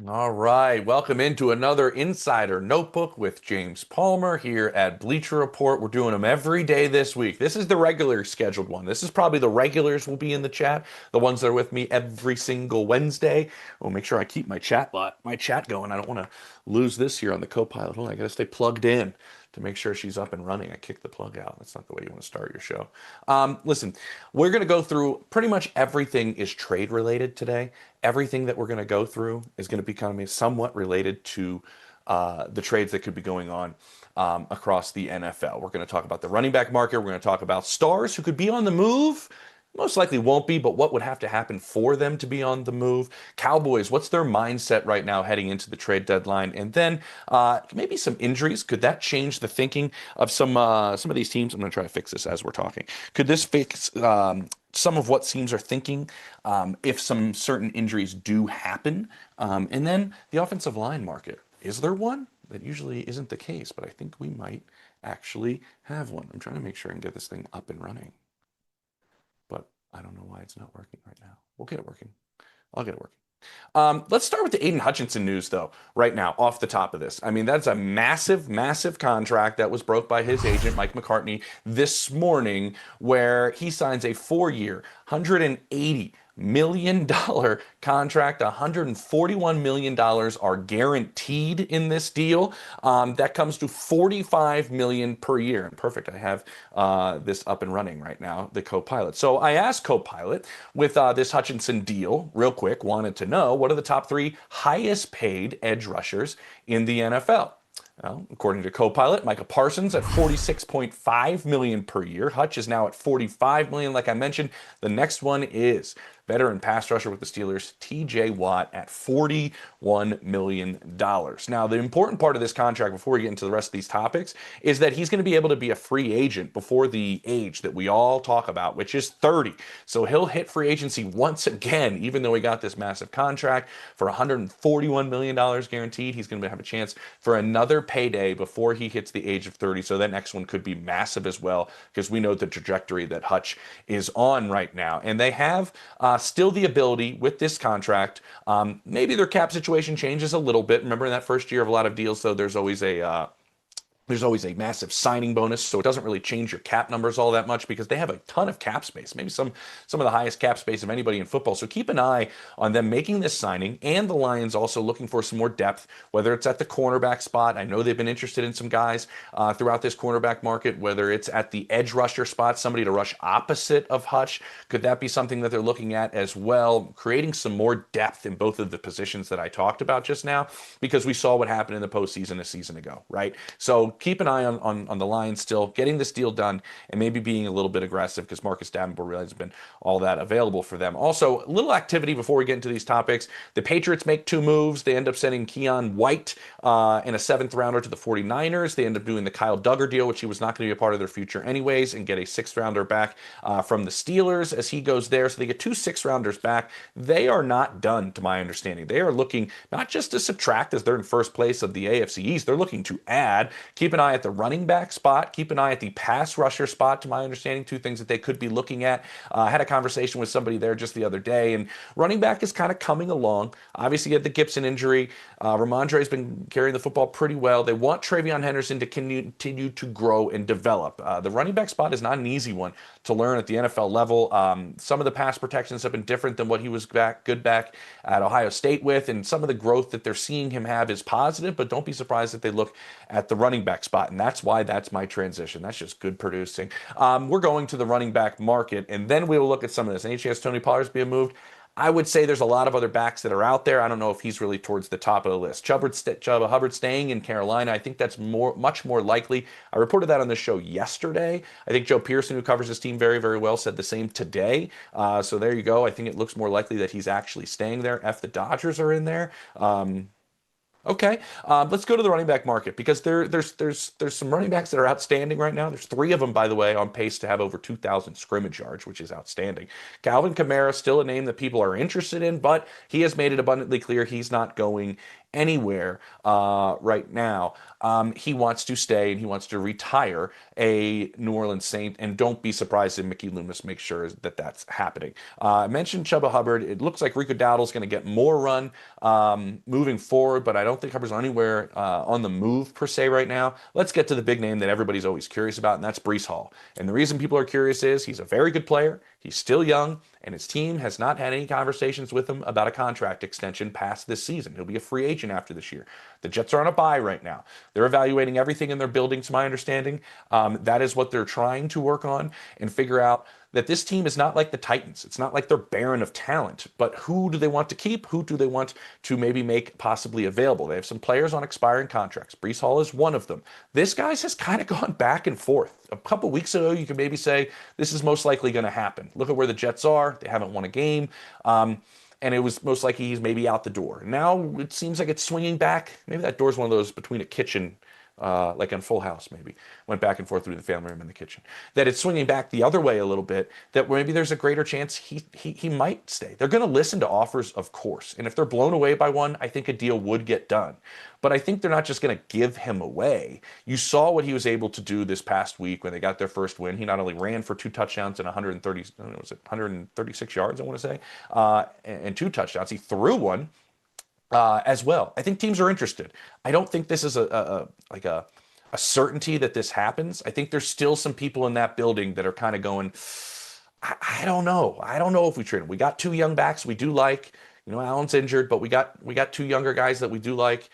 All right, welcome into another Insider Notebook with James Palmer here at Bleacher Report. We're doing them every day this week. This is the regular scheduled one. This is probably the regulars will be in the chat, the ones that are with me every single Wednesday. We'll make sure I keep my chat going. I don't want to lose this here on the co-pilot. Hold on, I got to stay plugged in to make sure she's up and running. I kicked the plug out. That's not the way you want to start your show. Listen, we're going to go through pretty much everything is trade related today. Everything that we're going to go through is going to become somewhat related to the trades that could be going on across the NFL. We're going to talk about the running back market. We're going to talk about stars who could be on the move. Most likely won't be, but what would have to happen for them to be on the move? Cowboys, what's their mindset right now heading into the trade deadline? And then maybe some injuries. Could that change the thinking of some of these teams? I'm going to try to fix this as we're talking. Could this fix some of what teams are thinking if some certain injuries do happen? And then the offensive line market. Is there one? That usually isn't the case, but I think we might actually have one. I'm trying to make sure I can get this thing up and running. But I don't know why it's not working right now. We'll get it working. I'll get it working. Let's start with the Aiden Hutchinson news, though, right now, off the top of this. I mean, that's a massive, massive contract that was broke by his agent, Mike McCartney, this morning, where he signs a 4-year, $180 million contract. $141 million are guaranteed in this deal. That comes to $45 million per year. And perfect, I have this up and running right now, the co-pilot. So I asked co-pilot with this Hutchinson deal, real quick, wanted to know what are the top 3 highest paid edge rushers in the NFL. Well, according to co-pilot, Micah Parsons at $46.5 million per year. Hutch is now at $45 million. Like I mentioned, the next one is veteran pass rusher with the Steelers, TJ Watt at $41 million. Now, the important part of this contract, before we get into the rest of these topics, is that he's going to be able to be a free agent before the age that we all talk about, which is 30. So he'll hit free agency once again, even though he got this massive contract for $141 million guaranteed. He's going to have a chance for another payday before he hits the age of 30. So that next one could be massive as well, because we know the trajectory that Hutch is on right now. And they have still the ability with this contract. Maybe their cap situation changes a little bit. Remember, in that first year of a lot of deals, though, there's always a massive signing bonus, so it doesn't really change your cap numbers all that much because they have a ton of cap space, maybe some of the highest cap space of anybody in football. So keep an eye on them making this signing, and the Lions also looking for some more depth, whether it's at the cornerback spot. I know they've been interested in some guys throughout this cornerback market, whether it's at the edge rusher spot, somebody to rush opposite of Hutch. Could that be something that they're looking at as well, creating some more depth in both of the positions that I talked about just now, because we saw what happened in the postseason a season ago, right? So keep an eye on the Lions still getting this deal done and maybe being a little bit aggressive, because Marcus Davenport really hasn't been all that available for them. Also, a little activity before we get into these topics. The Patriots make 2 moves. They end up sending Keon White and a 7th rounder to the 49ers. They end up doing the Kyle Duggar deal, which he was not going to be a part of their future anyways, and get a 6th rounder back from the Steelers as he goes there. So they get 2 6th rounders back. They are not done, to my understanding. They are looking not just to subtract, as they're in first place of the AFC East. They're looking to add. Keep an eye at the running back spot. Keep an eye at the pass rusher spot, to my understanding. 2 things that they could be looking at. I had a conversation with somebody there just the other day, and running back is kind of coming along. Obviously, you had the Gibson injury. Ramondre's been carrying the football pretty well. They want Travion Henderson to continue to grow and develop. The running back spot is not an easy one to learn at the NFL level. Some of the pass protections have been different than what he was good back at Ohio State with, and some of the growth that they're seeing him have is positive, but don't be surprised if they look at the running back spot, and that's why that's my transition. That's just good producing. We're going to the running back market, and then we will look at some of this. Any chance Tony Pollard's being moved? I would say there's a lot of other backs that are out there. I don't know if he's really towards the top of the list. Chuba Hubbard staying in Carolina, I think that's much more likely. I reported that on the show yesterday. I think Joe Pearson, who covers his team very, very well, said the same today. So there you go. I think it looks more likely that he's actually staying there. The Dodgers are in there. Okay, let's go to the running back market, because there's some running backs that are outstanding right now. There's 3 of them, by the way, on pace to have over 2,000 scrimmage yards, which is outstanding. Alvin Kamara, still a name that people are interested in, but he has made it abundantly clear he's not going anywhere right now. He wants to stay and he wants to retire a New Orleans Saint, and don't be surprised if Mickey Loomis makes sure that that's happening. I mentioned Chuba Hubbard. It looks like Rico Dowdle's going to get more run moving forward, but I don't think Hubbard's anywhere on the move per se right now. Let's get to the big name that everybody's always curious about, and that's Breece Hall. And the reason people are curious is he's a very good player. He's still young, and his team has not had any conversations with him about a contract extension past this season. He'll be a free agent after this year. The Jets are on a bye right now. They're evaluating everything in their building, to my understanding. That is what they're trying to work on and figure out that this team is not like the Titans. It's not like they're barren of talent, but who do they want to keep? Who do they want to maybe make possibly available? They have some players on expiring contracts. Breece Hall is one of them. This guy's has kind of gone back and forth. A couple weeks ago, you could maybe say this is most likely going to happen. Look at where the Jets are. They haven't won a game. And it was most likely he's maybe out the door. Now it seems like it's swinging back. Maybe that door's one of those between a kitchen, like on Full House, maybe. Went back and forth through the family room and the kitchen. That it's swinging back the other way a little bit, that maybe there's a greater chance he might stay. They're going to listen to offers, of course. And if they're blown away by one, I think a deal would get done. But I think they're not just going to give him away. You saw what he was able to do this past week when they got their first win. He not only ran for 2 touchdowns and 130, was it 136 yards, I want to say, and 2 touchdowns. He threw one as well. I think teams are interested. I don't think this is a certainty that this happens. I think there's still some people in that building that are kind of going, I don't know. I don't know if we trade him. We got 2 young backs we do like. Allen's injured, but we got 2 younger guys that we do like.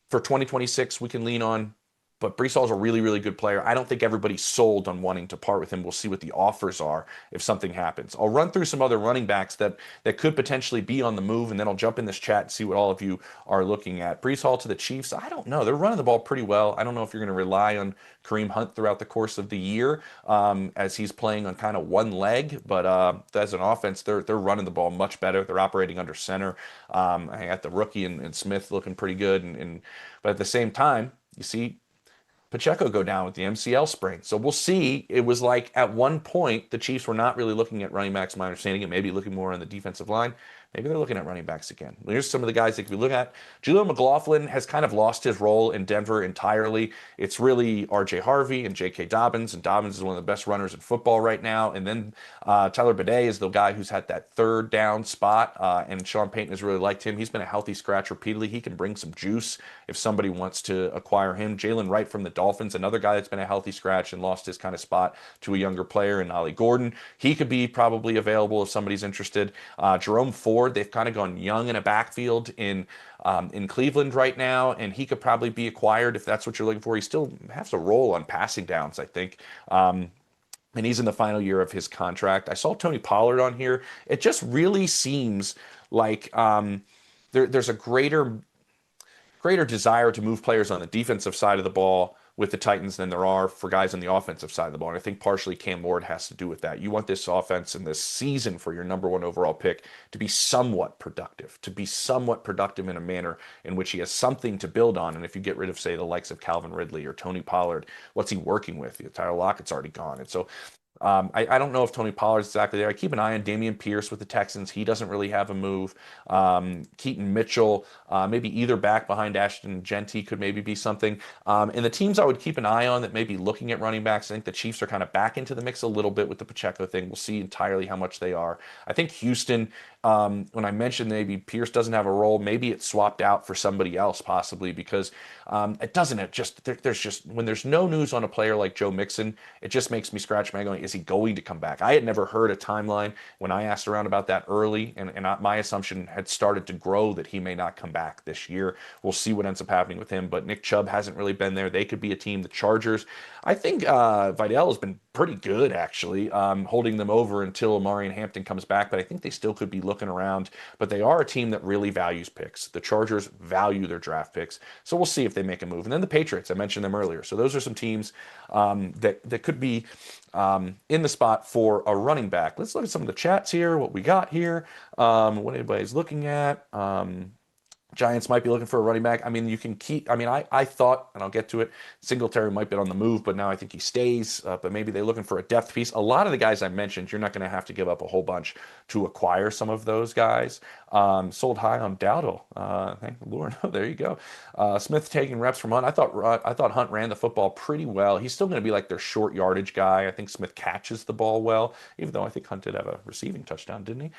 For 2026, we can lean on. But Breece Hall's a really, really good player. I don't think everybody's sold on wanting to part with him. We'll see what the offers are if something happens. I'll run through some other running backs that could potentially be on the move, and then I'll jump in this chat and see what all of you are looking at. Breece Hall to the Chiefs, I don't know. They're running the ball pretty well. I don't know if you're going to rely on Kareem Hunt throughout the course of the year as he's playing on kind of one leg. But as an offense, they're running the ball much better. They're operating under center. I got the rookie and Smith looking pretty good. But at the same time, you see Pacheco go down with the MCL sprain. So we'll see. It was like at one point, the Chiefs were not really looking at running backs, my understanding, and maybe looking more on the defensive line. Maybe they're looking at running backs again. Here's some of the guys that if you look at. Julio McLaughlin has kind of lost his role in Denver entirely. It's really R.J. Harvey and J.K. Dobbins, and Dobbins is one of the best runners in football right now. And then Tyler Bidet is the guy who's had that third down spot, and Sean Payton has really liked him. He's been a healthy scratch repeatedly. He can bring some juice if somebody wants to acquire him. Jalen Wright from the Dolphins, another guy that's been a healthy scratch and lost his kind of spot to a younger player, and Ollie Gordon. He could be probably available if somebody's interested. Jerome Ford, they've kind of gone young in a backfield in Cleveland right now, and he could probably be acquired if that's what you're looking for. He still has to roll on passing downs, I think. And he's in the final year of his contract. I saw Tony Pollard on here. It just really seems like there's a greater desire to move players on the defensive side of the ball with the Titans than there are for guys on the offensive side of the ball. And I think partially Cam Ward has to do with that. You want this offense and this season for your number 1 overall pick to be somewhat productive, in a manner in which he has something to build on. And if you get rid of, say, the likes of Calvin Ridley or Tony Pollard, what's he working with? Tyler Lockett's already gone. And so I don't know if Tony Pollard's exactly there. I keep an eye on Dameon Pierce with the Texans. He doesn't really have a move. Keaton Mitchell, maybe either back behind Ashton Genty could maybe be something. And the teams I would keep an eye on that may be looking at running backs, I think the Chiefs are kind of back into the mix a little bit with the Pacheco thing. We'll see entirely how much they are. I think Houston, when I mentioned maybe Pierce doesn't have a role, maybe it's swapped out for somebody else possibly because there's just when there's no news on a player like Joe Mixon, it just makes me scratch my head going, is he going to come back? I had never heard a timeline when I asked around about that early, and my assumption had started to grow that he may not come back this year. We'll see what ends up happening with him, but Nick Chubb hasn't really been there. They could be a team. The Chargers, I think Vidal has been pretty good, actually, holding them over until Amari and Hampton comes back, but I think they still could be looking around. But they are a team that really values picks. The Chargers value their draft picks, so we'll see if they make a move. And then the Patriots, I mentioned them earlier. So those are some teams that could be in the spot for a running back. Let's look at some of the chats here, what we got here, what anybody's looking at. Giants might be looking for a running back. I mean, you can keep. I mean, I thought, and I'll get to it, Singletary might be on the move, but now I think he stays. But maybe they're looking for a depth piece. A lot of the guys I mentioned, you're not going to have to give up a whole bunch to acquire some of those guys. Sold high on Dowdle. Thank the Lord. There you go. Smith taking reps from Hunt. I thought Hunt ran the football pretty well. He's still going to be like their short yardage guy. I think Smith catches the ball well, even though I think Hunt did have a receiving touchdown, didn't he?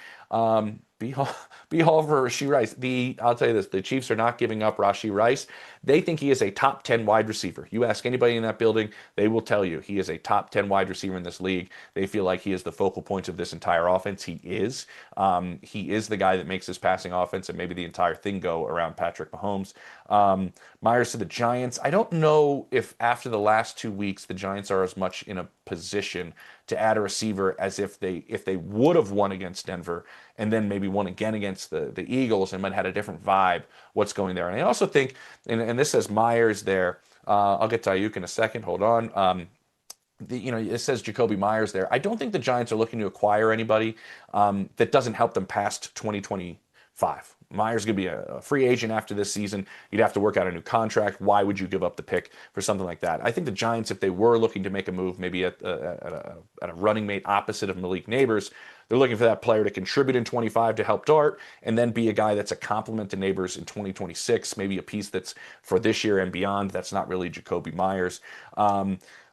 B Hall, B Hall for Rashee Rice. I'll tell you this: the Chiefs are not giving up Rashee Rice. They think he is a top 10 wide receiver. You ask anybody in that building, they will tell you he is a top 10 wide receiver in this league. They feel like he is the focal point of this entire offense. He is. He is the guy that makes this passing offense and maybe the entire thing go around Patrick Mahomes. Myers to the Giants. I don't know if after the last 2 weeks the Giants are as much in a position to add a receiver as if they would have won against Denver and then maybe won again against the Eagles and might have had a different vibe. What's going there? And I also think, and this says Myers there. I'll get to Ayuk in a second. Hold on. It says Jacoby Myers there. I don't think the Giants are looking to acquire anybody that doesn't help them past 2025. Myers is going to be a free agent after this season. You'd have to work out a new contract. Why would you give up the pick for something like that? I think the Giants, if they were looking to make a move, maybe at a running mate opposite of Malik Neighbors, they're looking for that player to contribute in 25 to help Dart, and then be a guy that's a complement to Neighbors in 2026, maybe a piece that's for this year and beyond. That's not really Jacoby Myers.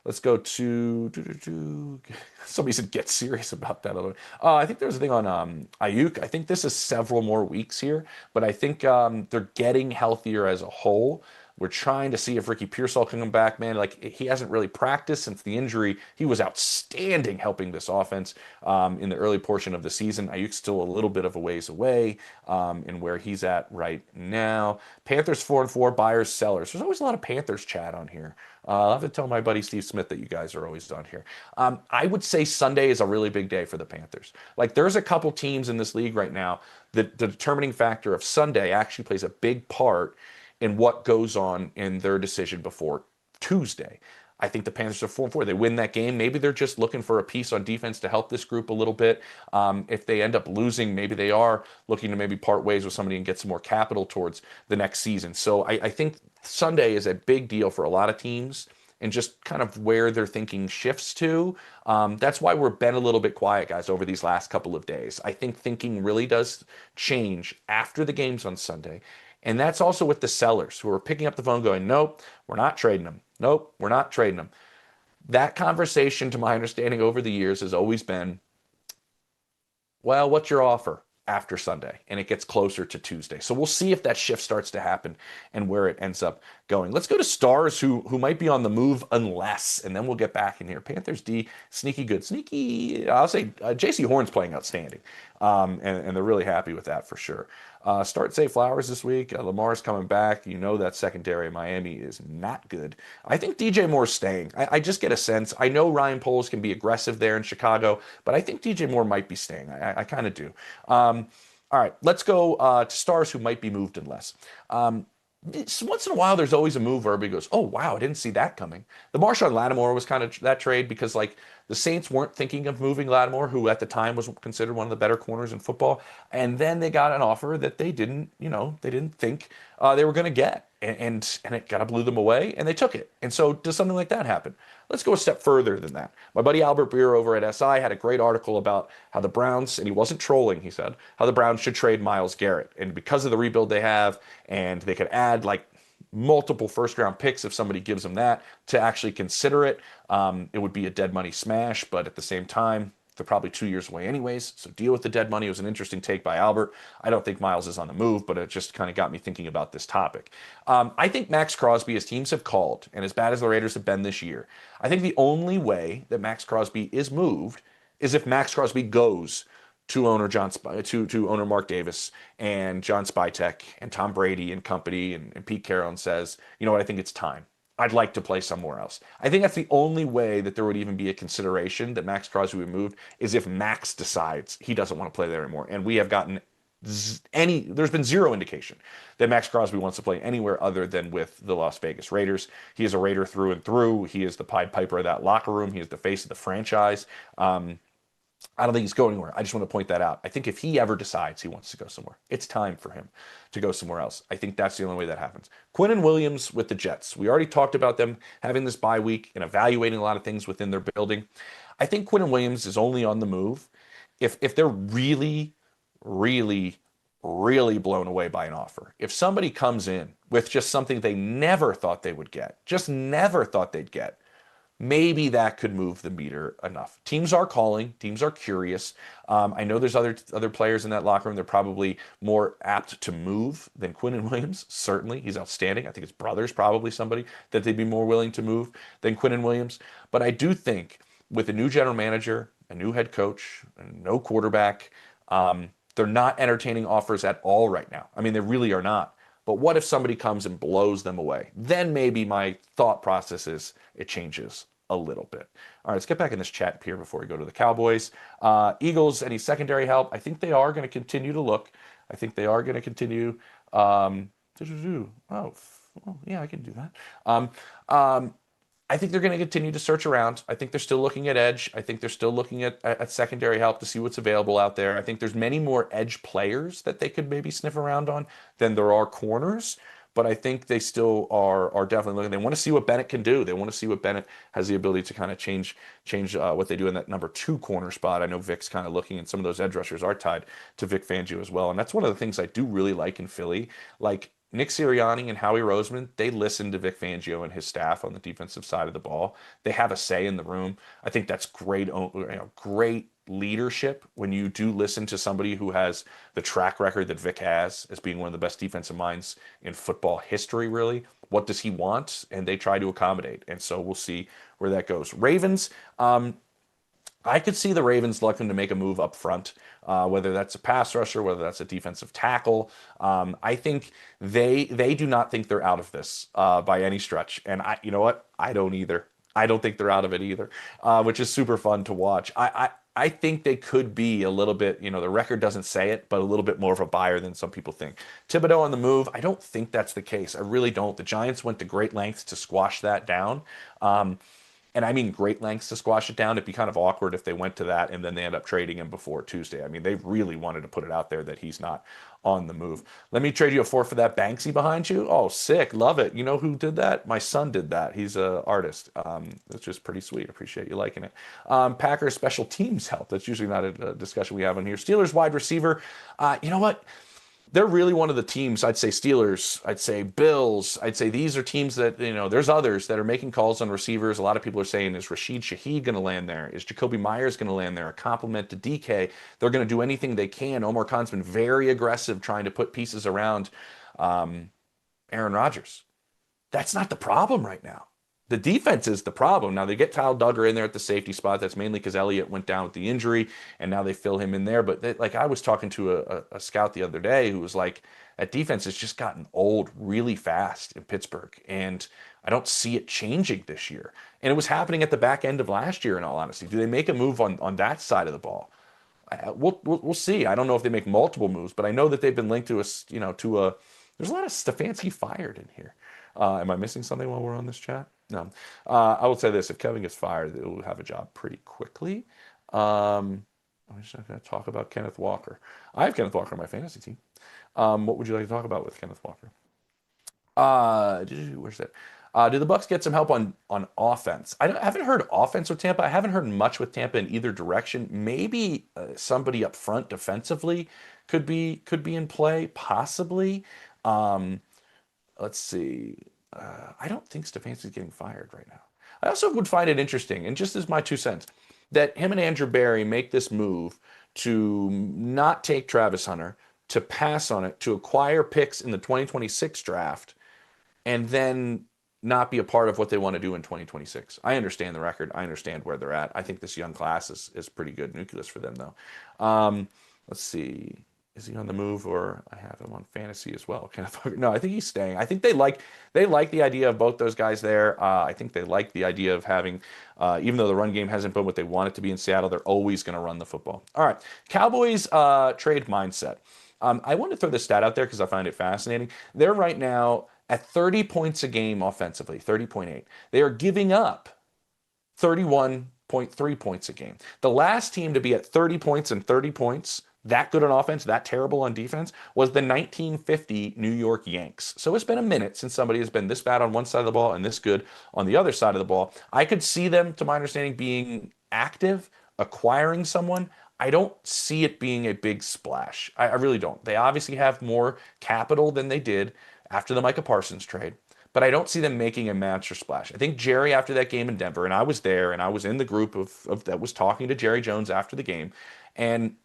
Let's go to somebody said get serious about that. I think there's a thing on Ayuk. I think this is several more weeks here, but I think they're getting healthier as a whole. We're trying to see if Ricky Pearsall can come back, man. Like, he hasn't really practiced since the injury. He was outstanding helping this offense in the early portion of the season. Ayuk's still a little bit of a ways away in where he's at right now. Panthers 4-4, buyers, sellers. There's always a lot of Panthers chat on here. I'll have to tell my buddy Steve Smith that you guys are always on here. I would say Sunday is a really big day for the Panthers. Like, there's a couple teams in this league right now that the determining factor of Sunday actually plays a big part in what goes on in their decision before Tuesday. I think the Panthers are 4-4. They win that game. Maybe they're just looking for a piece on defense to help this group a little bit. If they end up losing, maybe they are looking to maybe part ways with somebody and get some more capital towards the next season. So I think Sunday is a big deal for a lot of teams, and just kind of where their thinking shifts to. That's why we're been a little bit quiet, guys, over these last couple of days. I think thinking really does change after the games on Sunday. And that's also with the sellers who are picking up the phone going, nope, we're not trading them. Nope, we're not trading them. That conversation, to my understanding over the years, has always been, well, what's your offer after Sunday? And it gets closer to Tuesday. So we'll see if that shift starts to happen and where it ends up going. Let's go to stars who might be on the move unless, and then we'll get back in here. Panthers D, sneaky good. Sneaky, I'll say J.C. Horn's playing outstanding. And they're really happy with that for sure. Start Say Flowers this week. Lamar's coming back. You know that secondary in Miami is not good. I think DJ Moore's staying. I just get a sense. I know Ryan Poles can be aggressive there in Chicago, but I think DJ Moore might be staying. I kind of do. All right, let's go to stars who might be moved and less. Once in a while, there's always a move where everybody goes, oh, wow, I didn't see that coming. The Marshawn Lattimore was kind of that trade because, like, the Saints weren't thinking of moving Lattimore, who at the time was considered one of the better corners in football. And then they got an offer that they didn't think they were going to get. And it kind of blew them away, and they took it. And so does something like that happen? Let's go a step further than that. My buddy Albert Beer over at SI had a great article about how the Browns, and he wasn't trolling, he said, how the Browns should trade Myles Garrett. And because of the rebuild they have, and they could add like multiple first-round picks if somebody gives them that to actually consider it. It would be a dead money smash, but at the same time, they're probably 2 years away anyways, so deal with the dead money. It was an interesting take by Albert. I don't think Myles is on the move, but it just kind of got me thinking about this topic. I think Max Crosby, as teams have called, and as bad as the Raiders have been this year, I think the only way that Max Crosby is moved is if Max Crosby goes to owner to owner Mark Davis and John Spytek and Tom Brady and company and Pete Carroll and says, you know what, I think it's time. I'd like to play somewhere else. I think that's the only way that there would even be a consideration that Max Crosby would be moved is if Max decides he doesn't want to play there anymore. And we have gotten there's been zero indication that Max Crosby wants to play anywhere other than with the Las Vegas Raiders. He is a Raider through and through. He is the Pied Piper of that locker room. He is the face of the franchise. I don't think he's going anywhere. I just want to point that out. I think if he ever decides he wants to go somewhere, it's time for him to go somewhere else. I think that's the only way that happens. Quinnen Williams with the Jets. We already talked about them having this bye week and evaluating a lot of things within their building. I think Quinnen Williams is only on the move if they're really, really, really blown away by an offer. If somebody comes in with just something they never thought they would get, just never thought they'd get, maybe that could move the meter enough. Teams are calling. Teams are curious. I know there's other players in that locker room. They're probably more apt to move than Quinnen Williams. Certainly, he's outstanding. I think his brother's probably somebody that they'd be more willing to move than Quinnen Williams. But I do think with a new general manager, a new head coach, and no quarterback, they're not entertaining offers at all right now. I mean, they really are not. But what if somebody comes and blows them away? Then maybe my thought process is it changes a little bit. All right, let's get back in this chat here before we go to the Cowboys. Eagles, any secondary help? I think they are going to continue to look. I think they are going to continue. Yeah, I can do that. I think they're going to continue to search around. I think they're still looking at edge. I think they're still looking at secondary help to see what's available out there. I think there's many more edge players that they could maybe sniff around on than there are corners. But I think they still are definitely looking. They want to see what Bennett can do. They want to see what Bennett has the ability to kind of change what they do in that number 2 corner spot. I know Vic's kind of looking, and some of those edge rushers are tied to Vic Fangio as well. And that's one of the things I do really like in Philly. Like Nick Sirianni and Howie Roseman, they listen to Vic Fangio and his staff on the defensive side of the ball. They have a say in the room. I think that's great, great leadership when you do listen to somebody who has the track record that Vic has as being one of the best defensive minds in football history, really. What does he want? And they try to accommodate. And so we'll see where that goes. Ravens, I could see the Ravens looking to make a move up front, whether that's a pass rusher, whether that's a defensive tackle. I think they do not think they're out of this by any stretch. And you know what? I don't either. I don't think they're out of it either, which is super fun to watch. I think they could be a little bit, the record doesn't say it, but a little bit more of a buyer than some people think. Thibodeau on the move, I don't think that's the case. I really don't. The Giants went to great lengths to squash that down. And I mean great lengths to squash it down. It'd be kind of awkward if they went to that and then they end up trading him before Tuesday. I mean, they really wanted to put it out there that he's not on the move. Let me trade you a 4 for that Banksy behind you. Oh, sick. Love it. You know who did that? My son did that. He's an artist. It's just pretty sweet. Appreciate you liking it. Packers special teams help. That's usually not a discussion we have on here. Steelers wide receiver. You know what? They're really one of the teams. I'd say Steelers, I'd say Bills, I'd say these are teams that, there's others that are making calls on receivers. A lot of people are saying, is Rashid Shaheed going to land there? Is Jacoby Myers going to land there? A compliment to DK. They're going to do anything they can. Omar Khan's been very aggressive trying to put pieces around Aaron Rodgers. That's not the problem right now. The defense is the problem. Now, they get Kyle Duggar in there at the safety spot. That's mainly because Elliott went down with the injury, and now they fill him in there. But I was talking to a scout the other day who was like, that defense has just gotten old really fast in Pittsburgh, and I don't see it changing this year. And it was happening at the back end of last year, in all honesty. Do they make a move on that side of the ball? We'll see. I don't know if they make multiple moves, but I know that they've been linked to there's a lot of Stefanski fired in here. Am I missing something while we're on this chat? No. I will say this: if Kevin gets fired, it will have a job pretty quickly. I'm just not going to talk about Kenneth Walker. I have Kenneth Walker on my fantasy team. What would you like to talk about with Kenneth Walker? Where's that? Did the Bucks get some help on offense? I haven't heard offense with Tampa. I haven't heard much with Tampa in either direction. Maybe somebody up front defensively could be in play, possibly. Let's see. I don't think Stefanski's getting fired right now. I also would find it interesting, and just as my 2 cents, that him and Andrew Barry make this move to not take Travis Hunter, to pass on it, to acquire picks in the 2026 draft, and then not be a part of what they want to do in 2026. I understand the record. I understand where they're at. I think this young class is pretty good nucleus for them, though. Let's see. Is he on the move, or I have him on fantasy as well? No, I think he's staying. I think they like the idea of both those guys there. I think they like the idea of having, even though the run game hasn't been what they want it to be in Seattle, they're always going to run the football. All right, Cowboys trade mindset. I want to throw this stat out there because I find it fascinating. They're right now at 30 points a game offensively, 30.8. They are giving up 31 30.3 points a game. The last team to be at 30 points and 30 points, that good on offense, that terrible on defense, was the 1950 New York Yanks. So it's been a minute since somebody has been this bad on one side of the ball and this good on the other side of the ball. I could see them, to my understanding, being active, acquiring someone. I don't see it being a big splash. I really don't. They obviously have more capital than they did after the Micah Parsons trade, but I don't see them making a monster splash. I think Jerry, after that game in Denver, and I was there and I was in the group of that was talking to Jerry Jones after the game, and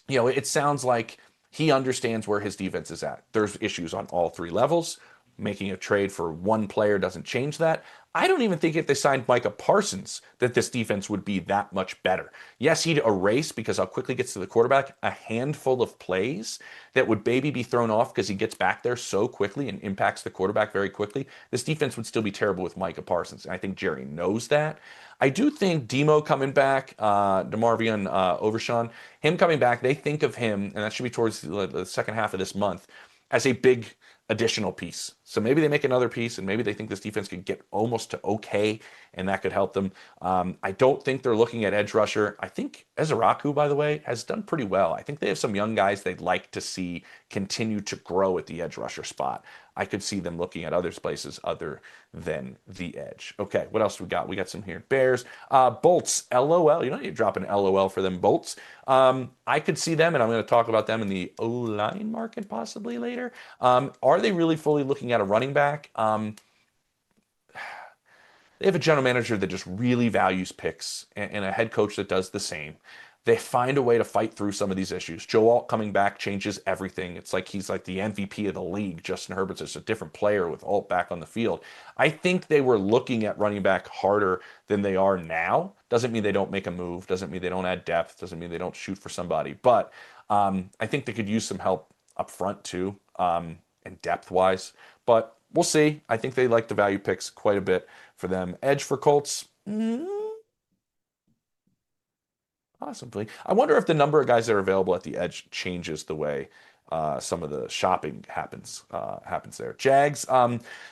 it sounds like he understands where his defense is at. There's issues on all three levels. Making a trade for one player doesn't change that. I don't even think if they signed Micah Parsons that this defense would be that much better. Yes, he'd erase, because how quickly he gets to the quarterback, a handful of plays that would maybe be thrown off because he gets back there so quickly and impacts the quarterback very quickly. This defense would still be terrible with Micah Parsons, and I think Jerry knows that. I do think Demo coming back, DeMarvion Overshawn, him coming back, they think of him, and that should be towards the second half of this month, as a big additional piece. So maybe they make another piece, and maybe they think this defense could get almost to okay, and that could help them. I don't think they're looking at edge rusher. I think Ezeraku, by the way, has done pretty well. I think they have some young guys they'd like to see continue to grow at the edge rusher spot. I could see them looking at other places other than the edge. Okay, what else we got? We got some here. Bears. Bolts, LOL. You drop an LOL for them Bolts. I could see them, and I'm going to talk about them in the O-line market possibly later. Are they really fully looking at a running back? They have a general manager that just really values picks, and a head coach that does the same. They find a way to fight through some of these issues. Joe Alt coming back changes everything. It's like he's like the MVP of the league. Justin Herbert's just a different player with Alt back on the field. I think they were looking at running back harder than they are now. Doesn't mean they don't make a move. Doesn't mean they don't add depth. Doesn't mean they don't shoot for somebody. But I think they could use some help up front too, and depth-wise. But we'll see. I think they like the value picks quite a bit for them. Edge for Colts. Possibly. I wonder if the number of guys that are available at the edge changes the way some of the shopping happens there. Jags.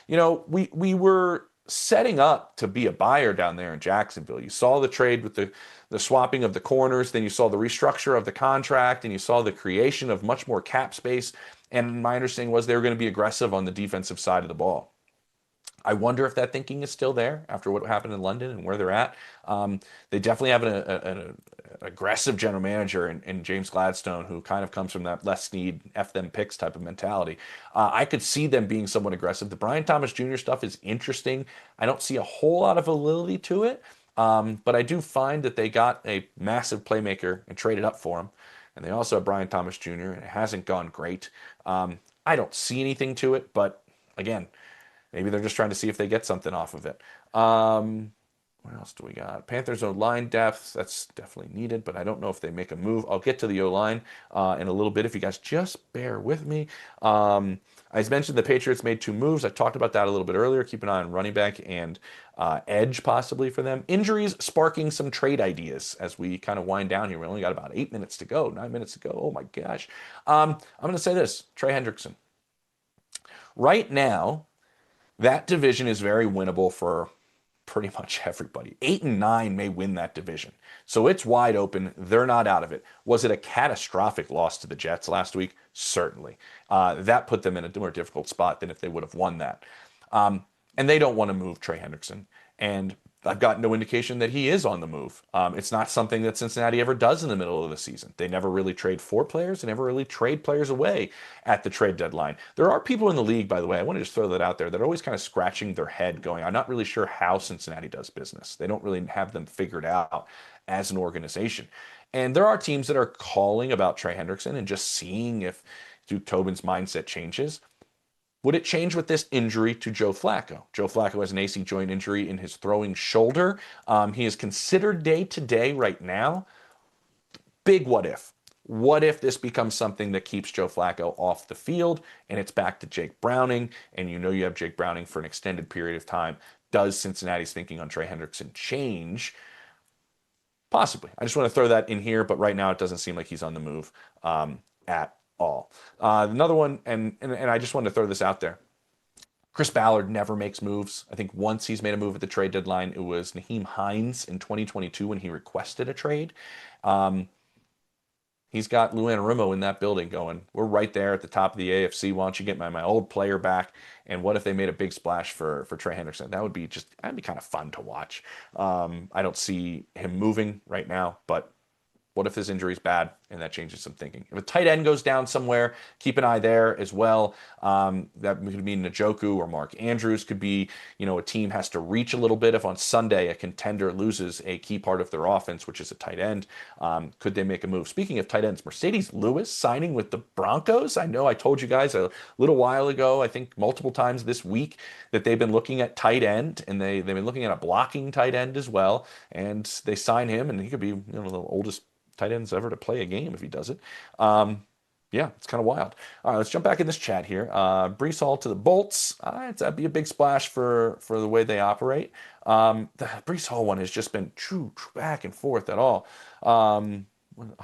We were setting up to be a buyer down there in Jacksonville. You saw the trade with the swapping of the corners, then you saw the restructure of the contract, and you saw the creation of much more cap space. And my understanding was they were going to be aggressive on the defensive side of the ball. I wonder if that thinking is still there after what happened in London and where they're at. They definitely have an aggressive general manager in James Gladstone, who kind of comes from that less need, F them picks type of mentality. I could see them being somewhat aggressive. The Brian Thomas Jr. stuff is interesting. I don't see a whole lot of validity to it, but I do find that they got a massive playmaker and traded up for him. And they also have Brian Thomas Jr., and it hasn't gone great. I don't see anything to it, but again, maybe they're just trying to see if they get something off of it. What else do we got? Panthers O-line depth. That's definitely needed, but I don't know if they make a move. I'll get to the O-line in a little bit if you guys just bear with me. As mentioned, the Patriots made 2 moves. I talked about that a little bit earlier. Keep an eye on running back and edge possibly for them. Injuries sparking some trade ideas as we kind of wind down here. We only got about 8 minutes to go, 9 minutes to go. Oh my gosh. I'm going to say this, Trey Hendrickson. Right now, that division is very winnable for pretty much everybody. 8 and 9 may win that division. So it's wide open. They're not out of it. Was it a catastrophic loss to the Jets last week? Certainly. That put them in a more difficult spot than if they would have won that. And they don't want to move Trey Hendrickson. And I've got no indication that he is on the move. It's not something that Cincinnati ever does in the middle of the season. They never really trade for players. They never really trade players away at the trade deadline. There are people in the league, by the way, I want to just throw that out there, that are always kind of scratching their head going, I'm not really sure how Cincinnati does business. They don't really have them figured out as an organization. And there are teams that are calling about Trey Hendrickson and just seeing if Duke Tobin's mindset changes. Would it change with this injury to Joe Flacco? Joe Flacco has an AC joint injury in his throwing shoulder. He is considered day-to-day right now. Big what if. What if this becomes something that keeps Joe Flacco off the field and it's back to Jake Browning, and you have Jake Browning for an extended period of time? Does Cincinnati's thinking on Trey Hendrickson change? Possibly. I just want to throw that in here, but right now it doesn't seem like he's on the move at all. Another one, and I just wanted to throw this out there. Chris Ballard never makes moves. I think once he's made a move at the trade deadline, it was Naheem Hines in 2022 when he requested a trade. Um, he's got Lou Anarumo in that building going, we're right there at the top of the AFC. Why don't you get my old player back? And what if they made a big splash for Trey Hendrickson? That'd be kind of fun to watch. I don't see him moving right now, but what if his injury is bad and that changes some thinking? If a tight end goes down somewhere, keep an eye there as well. That could mean Njoku or Mark Andrews could be, a team has to reach a little bit. If on Sunday a contender loses a key part of their offense, which is a tight end, could they make a move? Speaking of tight ends, Mercedes Lewis signing with the Broncos. I know I told you guys a little while ago, I think multiple times this week, that they've been looking at tight end and they've been looking at a blocking tight end as well. And they sign him and he could be, the oldest tight ends ever to play a game if he does it. Yeah, it's kind of wild. All right, let's jump back in this chat here. Breece Hall to the Bolts. That'd be a big splash for the way they operate. The Breece Hall one has just been true back and forth at all. I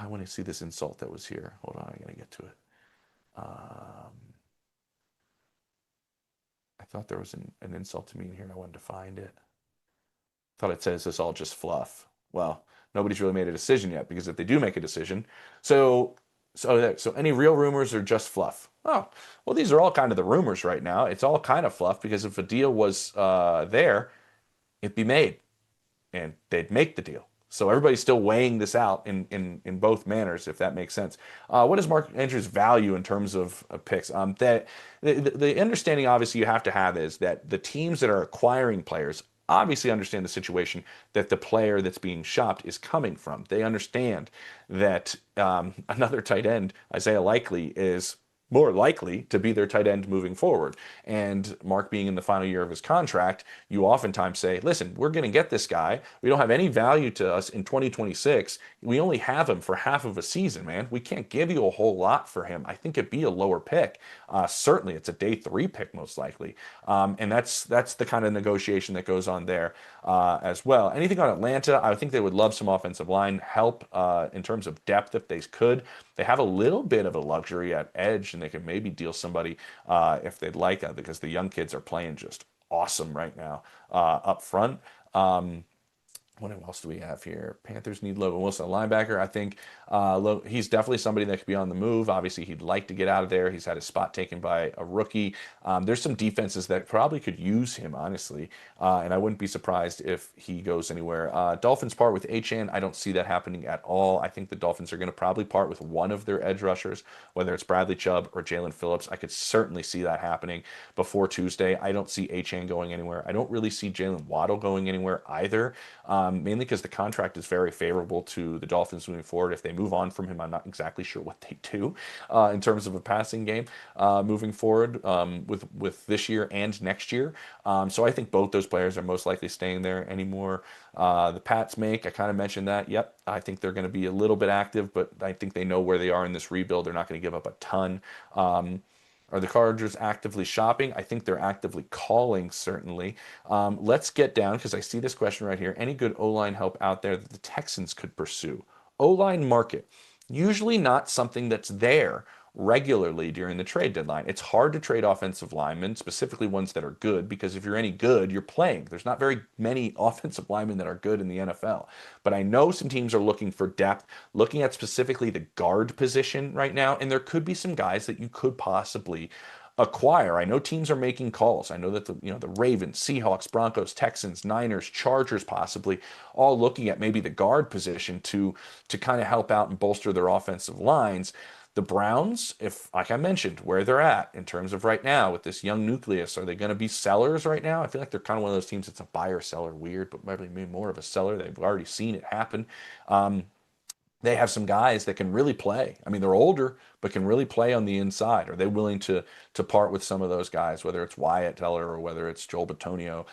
want to see this insult that was here. Hold on, I gotta get to it. I thought there was an insult to me in here, and I wanted to find it. Thought it says this all just fluff. Well, nobody's really made a decision yet because if they do make a decision, so any real rumors are just fluff. Oh, well, these are all kind of the rumors right now. It's all kind of fluff because if a deal was there, it'd be made and they'd make the deal. So everybody's still weighing this out in both manners, if that makes sense. What is Mark Andrews' value in terms of picks? That the understanding obviously you have to have is that the teams that are acquiring players obviously understand the situation that the player that's being shopped is coming from. They understand that another tight end, Isaiah Likely, is more likely to be their tight end moving forward. And Mark being in the final year of his contract, you oftentimes say, listen, we're going to get this guy. We don't have any value to us in 2026. We only have him for half of a season, man. We can't give you a whole lot for him. I think it'd be a lower pick. Certainly, it's a day 3 pick most likely. And that's the kind of negotiation that goes on there as well. Anything on Atlanta, I think they would love some offensive line help in terms of depth if they could. They have a little bit of a luxury at edge, and they can maybe deal somebody if they'd like, because the young kids are playing just awesome right now up front. What else do we have here? Panthers need Logan Wilson, a linebacker. I think he's definitely somebody that could be on the move. Obviously, he'd like to get out of there. He's had his spot taken by a rookie. There's some defenses that probably could use him, honestly, and I wouldn't be surprised if he goes anywhere. Dolphins part with Achane. I don't see that happening at all. I think the Dolphins are going to probably part with one of their edge rushers, whether it's Bradley Chubb or Jalen Phillips. I could certainly see that happening before Tuesday. I don't see Achane going anywhere. I don't really see Jalen Waddle going anywhere either. Mainly because the contract is very favorable to the Dolphins moving forward. If they move on from him, I'm not exactly sure what they do in terms of a passing game moving forward with this year and next year. So I think both those players are most likely staying there anymore. The Pats I kind of mentioned that. Yep, I think they're going to be a little bit active, but I think they know where they are in this rebuild. They're not going to give up a ton. Are the Chargers actively shopping? I think they're actively calling, certainly. Let's get down, because I see this question right here. Any good O-line help out there that the Texans could pursue? O-line market. Usually not something that's there regularly during the trade deadline. It's hard to trade offensive linemen, specifically ones that are good, because if you're any good, you're playing. There's not very many offensive linemen that are good in the NFL. But I know some teams are looking for depth, looking at specifically the guard position right now, and there could be some guys that you could possibly acquire. I know teams are making calls. I know that the Ravens, Seahawks, Broncos, Texans, Niners, Chargers possibly all looking at maybe the guard position to kind of help out and bolster their offensive lines. The Browns, if like I mentioned, where they're at in terms of right now with this young nucleus, are they going to be sellers right now? I feel like they're kind of one of those teams that's a buyer seller, weird, but maybe more of a seller. They've already seen it happen. They have some guys that can really play. I mean, they're older, but can really play on the inside. Are they willing to part with some of those guys, whether it's Wyatt Teller or whether it's Joel Bitonio?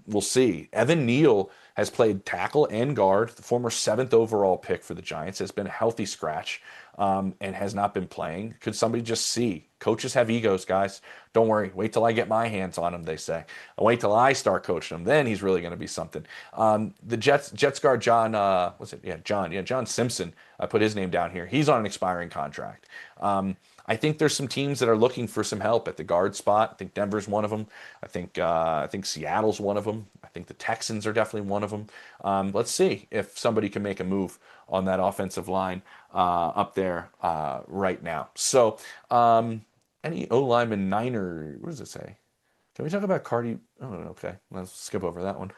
We'll see. Evan Neal has played tackle and guard. The former 7th overall pick for the Giants has been a healthy scratch and has not been playing. Could somebody just see? Coaches have egos, guys. Don't worry. Wait till I get my hands on him, they say. I'll wait till I start coaching him. Then he's really going to be something. The Jets guard, John, what's it? Yeah, John Simpson. I put his name down here. He's on an expiring contract. I think there's some teams that are looking for some help at the guard spot. I think Denver's one of them. I think Seattle's one of them. I think the Texans are definitely one of them. Let's see if somebody can make a move on that offensive line up there right now. So, any O lineman Niner? What does it say? Can we talk about Cardi? Oh, okay. Let's skip over that one.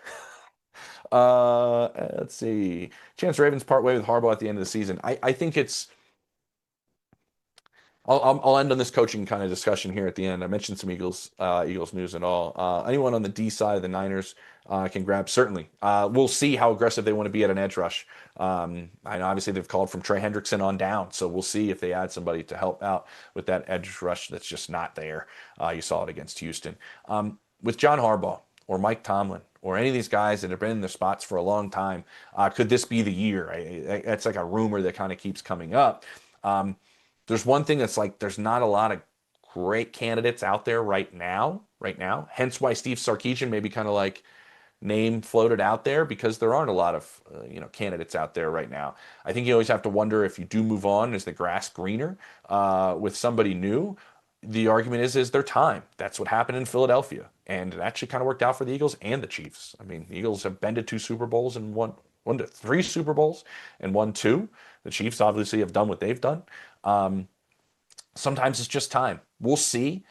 Let's see. Chance Ravens part way with Harbaugh at the end of the season. I think it's. I'll end on this coaching kind of discussion here at the end. I mentioned some Eagles news and all. Anyone on the D side of the Niners can grab certainly. We'll see how aggressive they want to be at an edge rush. I know obviously they've called from Trey Hendrickson on down, so we'll see if they add somebody to help out with that edge rush that's just not there. You saw it against Houston. With John Harbaugh or Mike Tomlin or any of these guys that have been in their spots for a long time, could this be the year? It's like a rumor that kind of keeps coming up. There's one thing that's like there's not a lot of great candidates out there right now. Hence why Steve Sarkisian may be kind of like name floated out there because there aren't a lot of candidates out there right now. I think you always have to wonder if you do move on, is the grass greener with somebody new? The argument is their time. That's what happened in Philadelphia, and it actually kind of worked out for the Eagles and the Chiefs. I mean, the Eagles have been to two Super Bowls and one to three Super Bowls and won two. The Chiefs obviously have done what they've done. Sometimes it's just time. We'll see.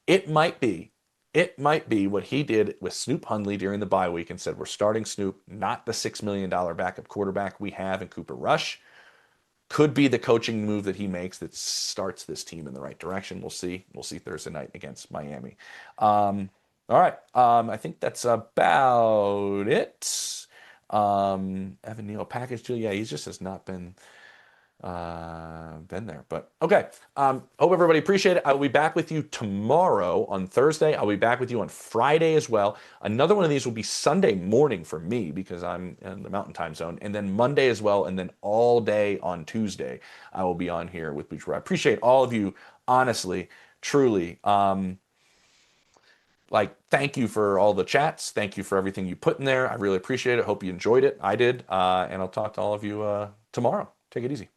It might be. It might be what he did with Snoop Hundley during the bye week and said, we're starting Snoop, not the $6 million backup quarterback we have in Cooper Rush. Could be the coaching move that he makes that starts this team in the right direction. We'll see. We'll see Thursday night against Miami. All right. I think that's about it. Evan Neal package deal. Yeah, he just has not been there, but okay. Hope everybody appreciate it. I will be back with you tomorrow on Thursday. I'll be back with you on Friday as well. Another one of these will be Sunday morning for me because I'm in the Mountain Time Zone, and then Monday as well, and then all day on Tuesday I will be on here with Bleacher. I appreciate all of you, honestly, truly. Thank you for all the chats. Thank you for everything you put in there. I really appreciate it. Hope you enjoyed it. I did, and I'll talk to all of you tomorrow. Take it easy.